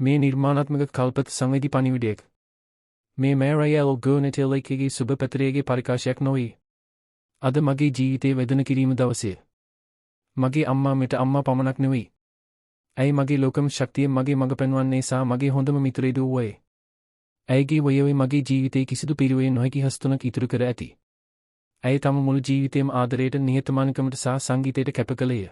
මේ නිර්මාණාත්මක කල්පත සංවේදී පණිවිඩයක්. මේ මෑරයල් ගෝනෙටෙල්ලේකගේ සුබ පැතරයගේ පරිකාශයක් නොවේ. අද මගේ ජීවිතේ වේදන කිරීම දවසේ. මගේ අම්මා මෙට අම්මා පමණක් නෙවෙයි. ඇයි මගේ ලෝකම් ශක්තිය මගේ මඟ පෙන්වන්නේ සා මගේ හොඳම මිතුරෙදු වූයේ. ඇයගේ වයෝවේ මගේ ජීවිතේ කිසිදු පිරිවේ නොහැකි හස්තුනක් ඉතුරු කර ඇති. ඇය තම මුළු ජීවිතේම ආදරයට නිහතමානීකමට සහ සංගීතයට කැප කළේය.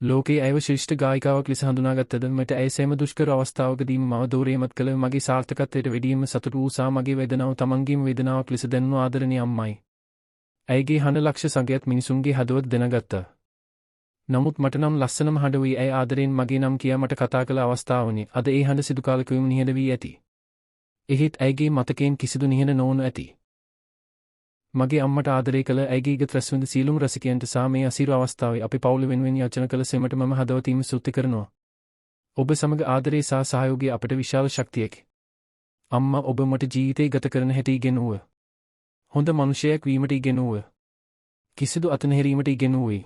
ලෝකයේ ඇයව ශ්‍රේෂ්ඨ ගායිකාවක් ලෙස හඳුනාගත්තද මට ඇය සෑම දුෂ්කර අවස්ථාවකදීම මව දෝරේමත් කළ මගේ සාර්ථකත්වයට වැඩියෙන්ම සතුටු වූ සා මගේ වේදනාව තමන්ගේම වේදනාවක් ලෙස දැනුණු ආදරණීය අම්මයි. ඇයගේ හඬ ලක්ෂ සංඛ්‍යාත මිනිසුන්ගේ හදවත දැනගත්තා. නමුත් මට නම් ලස්සනම හඬ වී ඇය ආදරයෙන් මගේ නම් කියා මට කතා කළ අවස්ථාවනි. අද ඒ හඬ සිදු කාලෙකම නිහඬ වී ඇති. එහෙත් ඇයගේ මතකයෙන් කිසිදු නිහඬ නොවනු ඇති. මගේ අම්මට ආදරය කළ ඇයගේ ගත රැස්වෙඳ සියලුම රසිකයන්ට සහ මේ අසීරු අවස්ථාවේ අපි පවුල වෙනුවෙන් යාචනා කළ සෙමට මම හදවතින්ම ස්තුති කරනවා. ඔබ සමග ආදරය සහ සහයෝගය අපට විශාල ශක්තියකි. අම්මා ඔබ මට ජීවිතේ ගත කරන හැටි ඉගෙනුවා. හොඳ මනුෂ්‍යයෙක් වීමට ඉගෙනුවා. කිසිදු අතනහැරීමට ඉගෙනුවේ.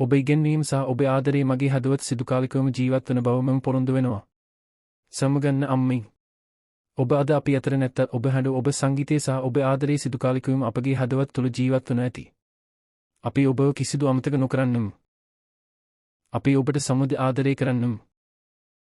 ඔබ ඉගෙනීම සහ ඔබේ ආදරය මගේ හදවත සිදු කාලිකවම ජීවත් වන බව මම පොරොන්දු වෙනවා. සමගන්න අම්මේ. ඔබ අද අපි අතර නැත්තත් ඔබ හඬ ඔබ සංගීතය සහ ඔබ ආදරයේ සිදු කාලිකවම අපගේ හදවත් තුළ ජීවත් වනු ඇති. අපි ඔබව කිසිදු අමතක නොකරන්නම්. අපි ඔබට සමුද ආදරය කරන්නම්.